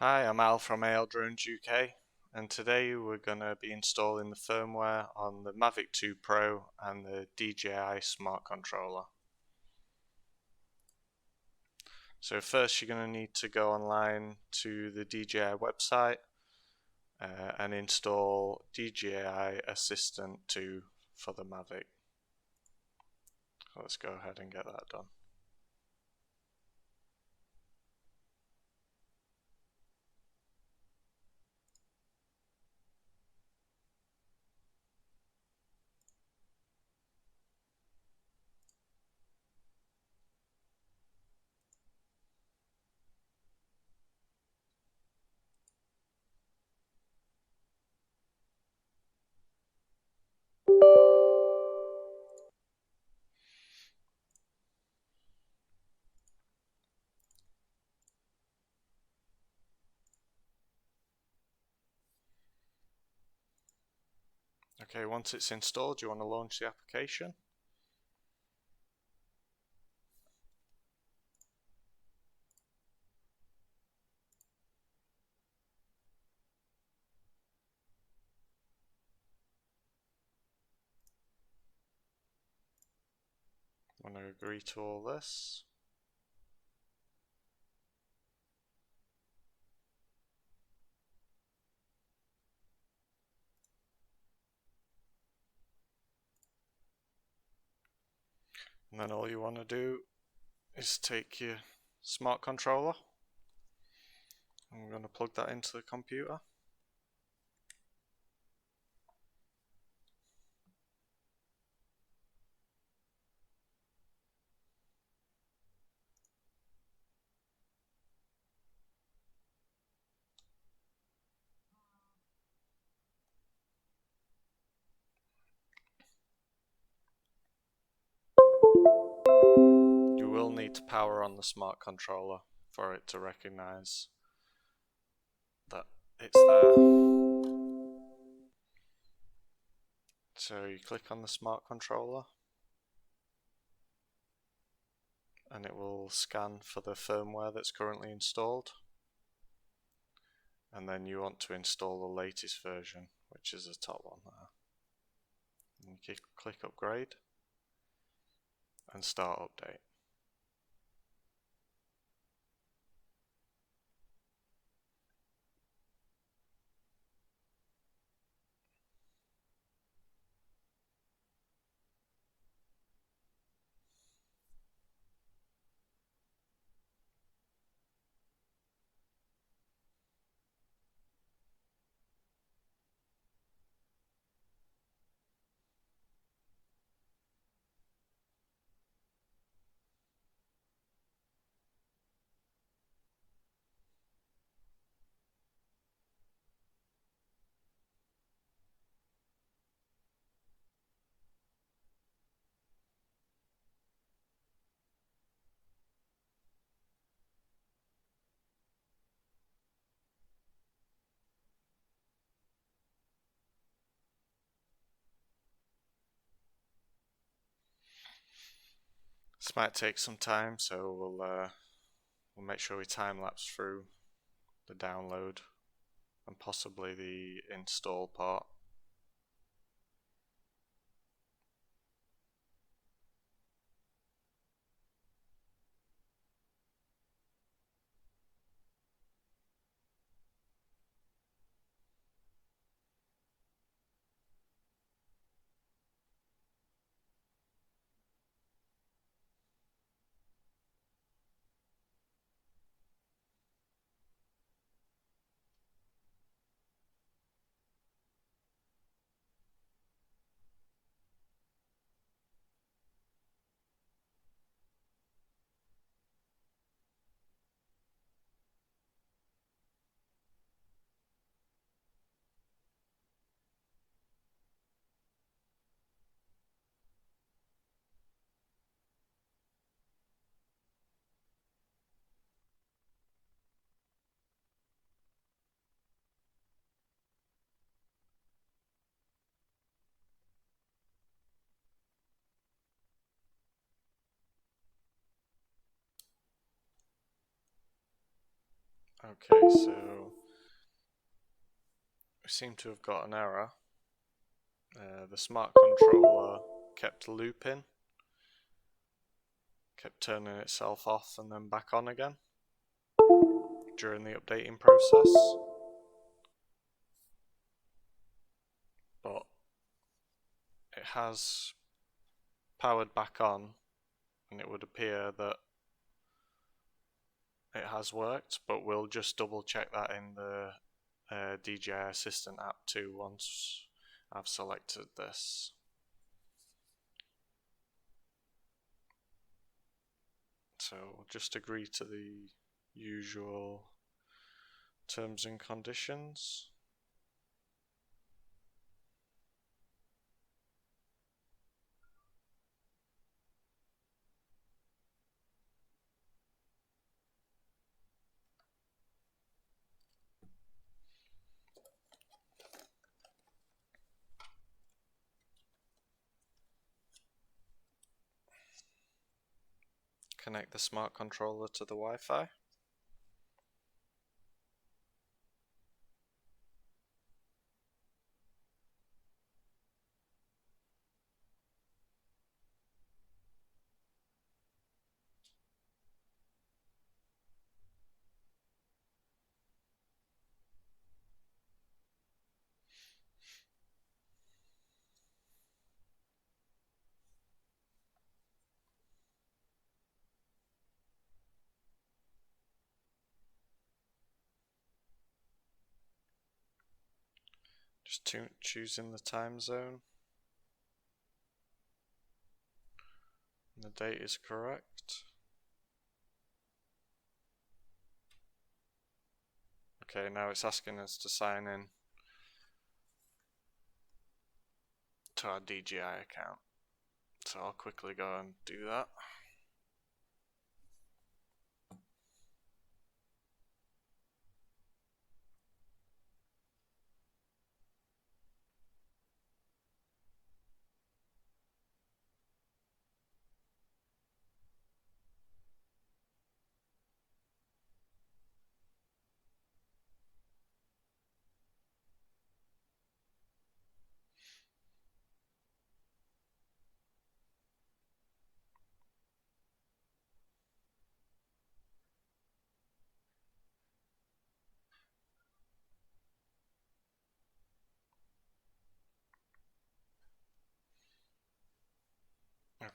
Hi, I'm Al from AL Drones UK, and today we're going to be installing the firmware on the Mavic 2 Pro and the DJI Smart Controller. So first you're going to need to go online to the DJI website and install DJI Assistant 2 for the Mavic. Let's go ahead and get that done. Okay, once it's installed, you want to launch the application. Want to agree to all this. And then all you want to do is take your smart controller. I'm going to plug that into the computer. You will need to power on the smart controller for it to recognize that it's there. So you click on the smart controller and it will scan for the firmware that's currently installed, and then you want to install the latest version, which is the top one there. And you click upgrade and start update. This might take some time, so we'll make sure we time lapse through the download and possibly the install part. Okay, so we seem to have got an error. The smart controller kept looping, kept turning itself off and then back on again during the updating process. But it has powered back on, and it would appear that it has worked, but we'll just double check that in the DJI Assistant app too once I've selected this. So we'll just agree to the usual terms and conditions. Connect the smart controller to the Wi-Fi. Just choosing the time zone. And the date is correct. Okay, now it's asking us to sign in to our DJI account. So I'll quickly go and do that.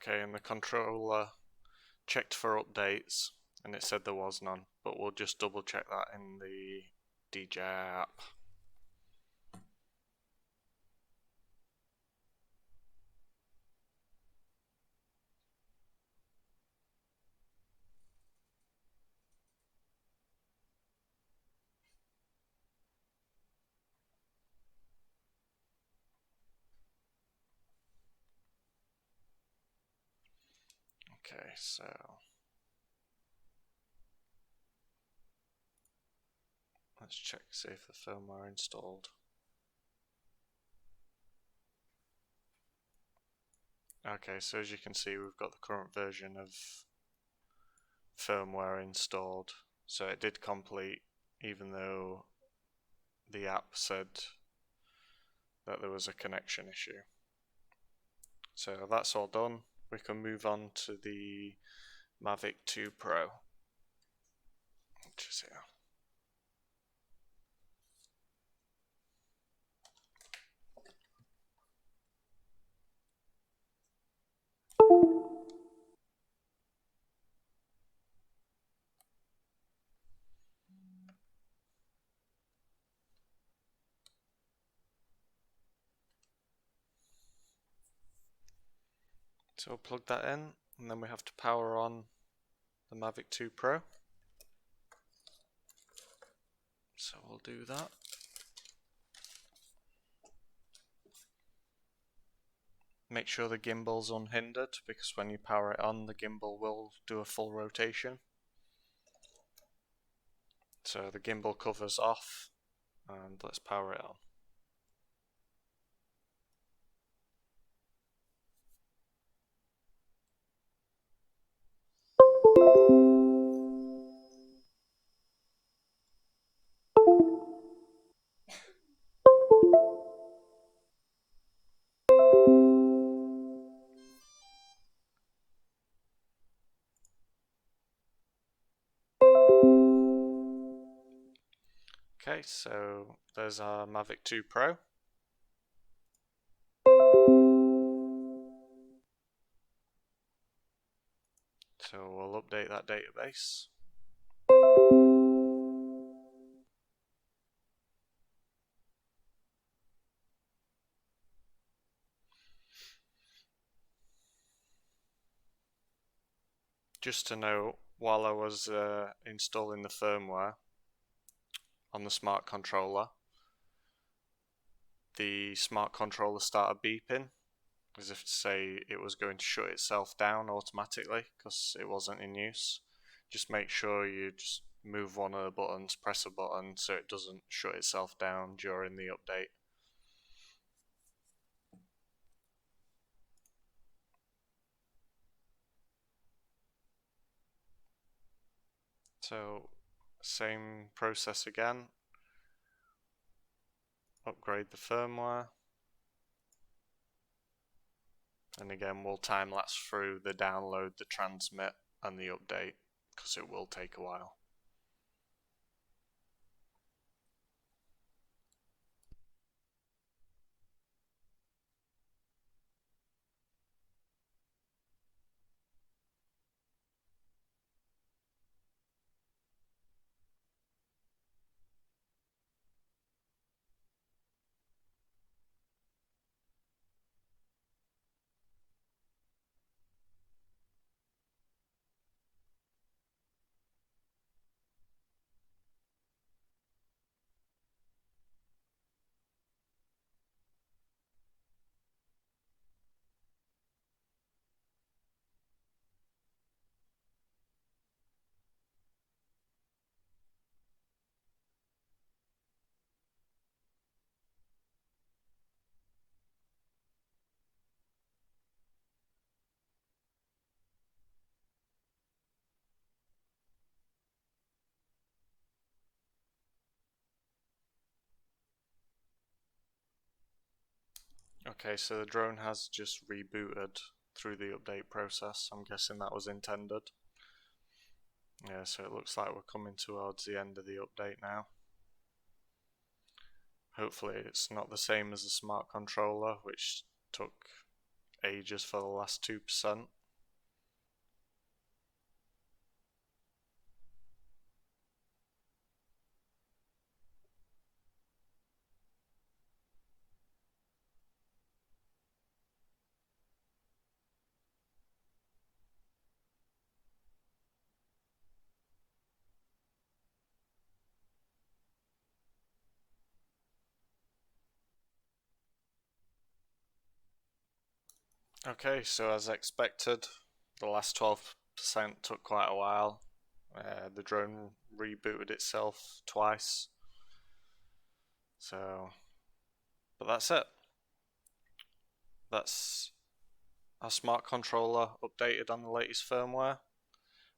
Okay, and the controller checked for updates and it said there was none, but we'll just double check that in the DJI app. Okay, so let's check, see if the firmware installed. Okay, so as you can see, we've got the current version of firmware installed. So it did complete, even though the app said that there was a connection issue. So that's all done. We can move on to the Mavic 2 Pro, which is here. So we'll plug that in, and then we have to power on the Mavic 2 Pro. So we'll do that. Make sure the gimbal's unhindered, because when you power it on, the gimbal will do a full rotation. So the gimbal cover's off, and let's power it on. Okay, so there's our Mavic 2 Pro. So we'll update that database. Just to note, while I was installing the firmware on the smart controller, the smart controller started beeping as if to say it was going to shut itself down automatically because it wasn't in use. Just make sure you just move one of the buttons, press a button so it doesn't shut itself down during the update. So same process again, upgrade the firmware, and again we'll time lapse through the download, the transmit and the update because it will take a while. Okay, so the drone has just rebooted through the update process. I'm guessing that was intended. Yeah, so it looks like we're coming towards the end of the update now. Hopefully it's not the same as the smart controller, which took ages for the last 2%. Okay, so as expected, the last 12% took quite a while. The drone rebooted itself twice. So, but that's it. That's our smart controller updated on the latest firmware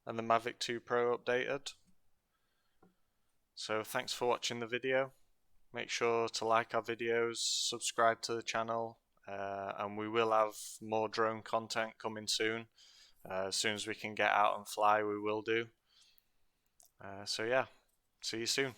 and the Mavic 2 Pro updated. So thanks for watching the video. Make sure to like our videos, subscribe to the channel, and we will have more drone content coming soon. As soon as we can get out and fly, we will do. So yeah, see you soon.